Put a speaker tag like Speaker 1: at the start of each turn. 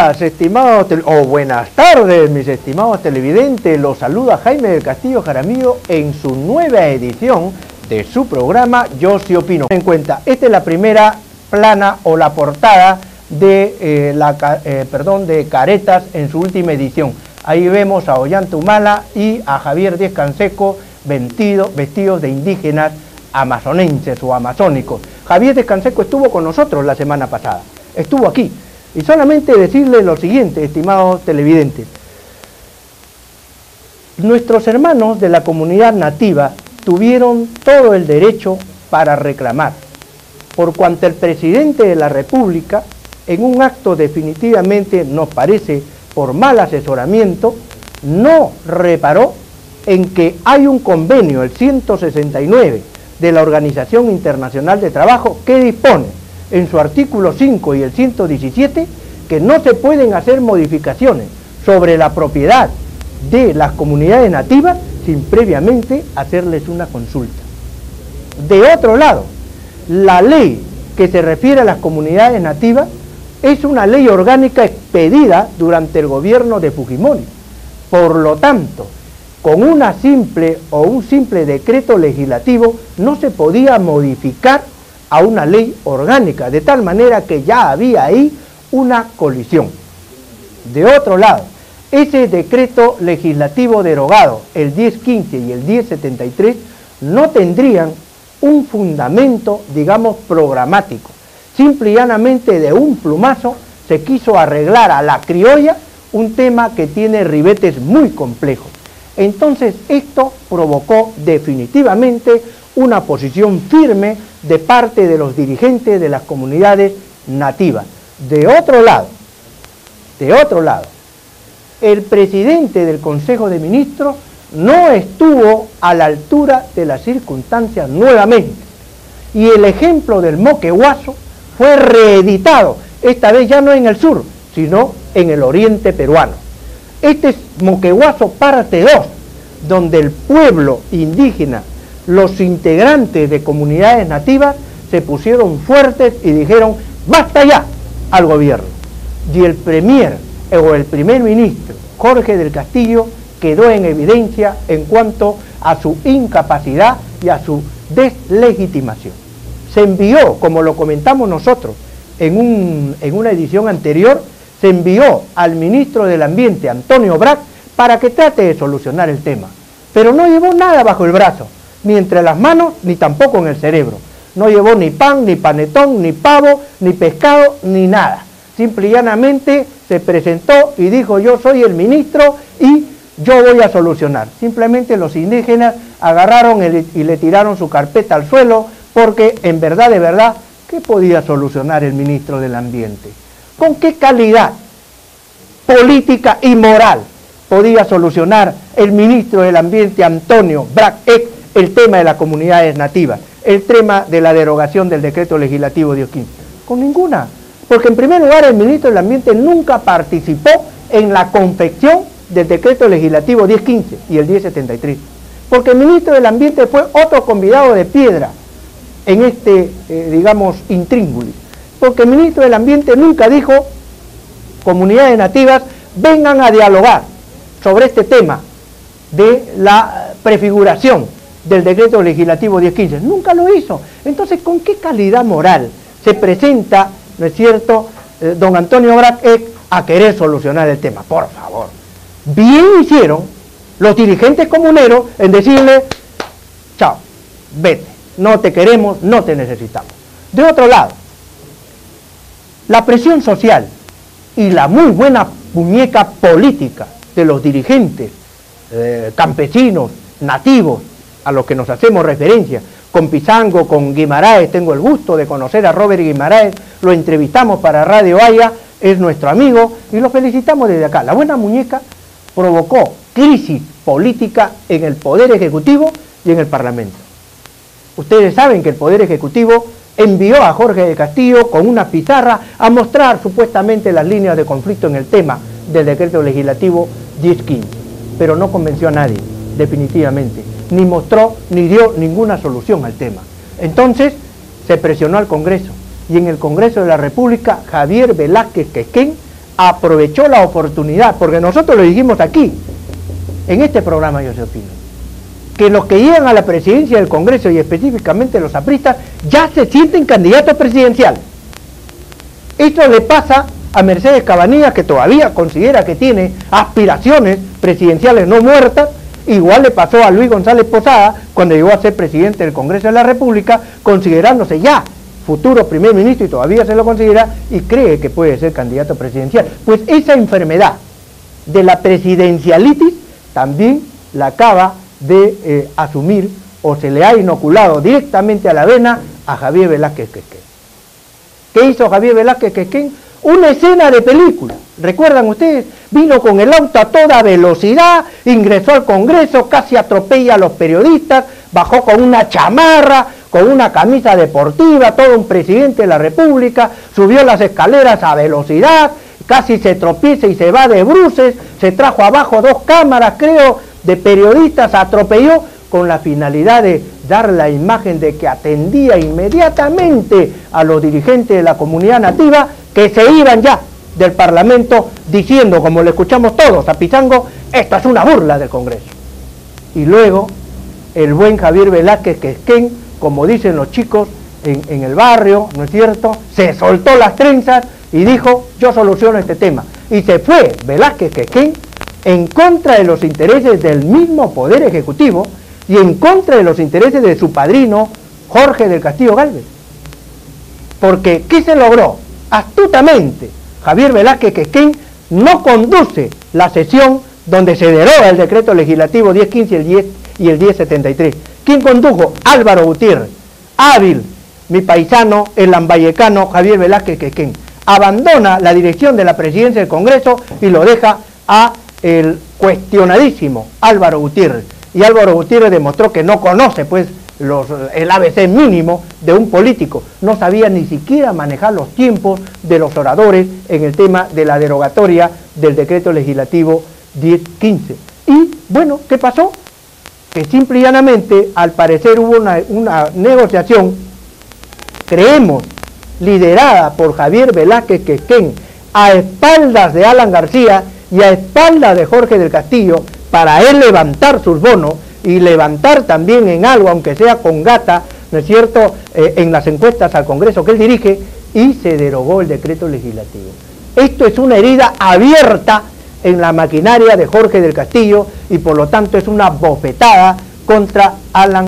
Speaker 1: días, estimados, buenas tardes, mis estimados televidentes. Los saluda Jaime del Castillo Jaramillo en su nueva edición de su programa Yo Sí Opino. En cuenta, esta es la primera plana o la portada de, de Caretas en su última edición. Ahí vemos a Ollanta Humala y a Javier Díez Canseco vestidos de indígenas amazonenses o amazónicos. Javier Díez Canseco estuvo con nosotros la semana pasada, estuvo aquí. Y solamente decirles lo siguiente, estimados televidentes. Nuestros hermanos de la comunidad nativa tuvieron todo el derecho para reclamar, por cuanto el presidente de la República, en un acto definitivamente nos parece por mal asesoramiento, no reparó en que hay un convenio, el 169 de la Organización Internacional de Trabajo, que dispone en su artículo 5 y el 117 que no se pueden hacer modificaciones sobre la propiedad de las comunidades nativas sin previamente hacerles una consulta. De otro lado, la ley que se refiere a las comunidades nativas es una ley orgánica expedida durante el gobierno de Fujimori. Por lo tanto, con un simple decreto legislativo no se podía modificar a una ley orgánica, de tal manera que ya había ahí una colisión. De otro lado, ese decreto legislativo derogado, el 1015 y el 1073, no tendrían un fundamento, digamos, programático. Simple y llanamente de un plumazo se quiso arreglar a la criolla un tema que tiene ribetes muy complejos. Entonces esto provocó definitivamente una posición firme de parte de los dirigentes de las comunidades nativas. De otro lado, el presidente del Consejo de Ministros no estuvo a la altura de las circunstancias nuevamente. Y el ejemplo del moqueguazo fue reeditado, esta vez ya no en el sur, sino en el oriente peruano. Este es Moqueguazo parte 2, donde el pueblo indígena, los integrantes de comunidades nativas, se pusieron fuertes y dijeron, ¡basta ya!, al gobierno. Y el primer ministro, Jorge del Castillo, quedó en evidencia en cuanto a su incapacidad y a su deslegitimación. Se envió, como lo comentamos nosotros en una edición anterior, se envió al ministro del Ambiente, Antonio Brac, para que trate de solucionar el tema. Pero no llevó nada bajo el brazo, ni entre las manos, ni tampoco en el cerebro. No llevó ni pan, ni panetón, ni pavo, ni pescado, ni nada. Simple y llanamente se presentó y dijo, yo soy el ministro y yo voy a solucionar. Simplemente los indígenas agarraron y le tiraron su carpeta al suelo, porque en verdad, de verdad, ¿qué podía solucionar el ministro del Ambiente? ¿Con qué calidad política y moral podía solucionar el ministro del Ambiente, Antonio Brac, el tema de las comunidades nativas, el tema de la derogación del decreto legislativo 1015? Con ninguna, porque en primer lugar el ministro del Ambiente nunca participó en la confección del decreto legislativo 1015 y el 1073, porque el ministro del Ambiente fue otro convidado de piedra en este, digamos, intríngulis, porque el ministro del Ambiente nunca dijo, comunidades nativas, vengan a dialogar sobre este tema de la prefiguración del decreto legislativo 1015, nunca lo hizo. Entonces, ¿con qué calidad moral se presenta, no es cierto, don Antonio Brac a querer solucionar el tema? Por favor, bien hicieron los dirigentes comuneros en decirle, chao, vete, no te queremos, no te necesitamos. De otro lado, la presión social y la muy buena muñeca política de los dirigentes campesinos, nativos, a los que nos hacemos referencia, con Pizango, con Guimaraes, tengo el gusto de conocer a Robert Guimaraes, lo entrevistamos para Radio Haya, es nuestro amigo y lo felicitamos desde acá. La buena muñeca provocó crisis política en el Poder Ejecutivo y en el Parlamento. Ustedes saben que el Poder Ejecutivo envió a Jorge del Castillo con una pizarra a mostrar supuestamente las líneas de conflicto en el tema del decreto legislativo 1015, pero no convenció a nadie, definitivamente, ni mostró ni dio ninguna solución al tema. Entonces se presionó al Congreso, y en el Congreso de la República Javier Velázquez Quequén aprovechó la oportunidad, porque nosotros lo dijimos aquí, en este programa Yo Sé Opino, que los que llegan a la presidencia del Congreso y específicamente los apristas ya se sienten candidatos presidenciales. Esto le pasa a Mercedes Cabanillas, que todavía considera que tiene aspiraciones presidenciales no muertas. Igual le pasó a Luis González Posada cuando llegó a ser presidente del Congreso de la República, considerándose ya futuro primer ministro y todavía se lo considera y cree que puede ser candidato presidencial. Pues esa enfermedad de la presidencialitis también la acaba de asumir o se le ha inoculado directamente a la vena a Javier Velázquez Quezquén. ¿Qué hizo Javier Velázquez Quezquén? Una escena de película. ¿Recuerdan ustedes? Vino con el auto a toda velocidad, ingresó al Congreso, casi atropella a los periodistas, bajó con una chamarra, con una camisa deportiva, todo un presidente de la República, subió las escaleras a velocidad, casi se tropieza y se va de bruces, se trajo abajo 2 cámaras, creo, de periodistas, atropelló con la finalidad de dar la imagen de que atendía inmediatamente a los dirigentes de la comunidad nativa que se iban ya del Parlamento diciendo, como le escuchamos todos a Pizango, esto es una burla del Congreso. Y luego el buen Javier Velázquez Quezquén, como dicen los chicos en el barrio, ¿no es cierto?, se soltó las trenzas y dijo, yo soluciono este tema. Y se fue Velázquez Quezquén en contra de los intereses del mismo Poder Ejecutivo y en contra de los intereses de su padrino, Jorge del Castillo Gálvez. Porque, ¿qué se logró? Astutamente, Javier Velázquez Quezquén no conduce la sesión donde se deroga el decreto legislativo 1015 y el 1073. ¿Quién condujo? Álvaro Gutiérrez. Hábil, mi paisano, el lambayecano Javier Velázquez Quezquén. Abandona la dirección de la presidencia del Congreso y lo deja a el cuestionadísimo Álvaro Gutiérrez. Y Álvaro Gutiérrez demostró que no conoce pues el ABC mínimo de un político. No sabía ni siquiera manejar los tiempos de los oradores en el tema de la derogatoria del decreto legislativo 1015. Y bueno, ¿qué pasó? Que simple y llanamente, al parecer hubo una negociación, creemos, liderada por Javier Velázquez Quezquén, a espaldas de Alan García y a espaldas de Jorge del Castillo, para él levantar sus bonos y levantar también en algo, aunque sea con gata, ¿no es cierto?, en las encuestas al Congreso que él dirige, y se derogó el decreto legislativo. Esto es una herida abierta en la maquinaria de Jorge del Castillo y por lo tanto es una bofetada contra Alan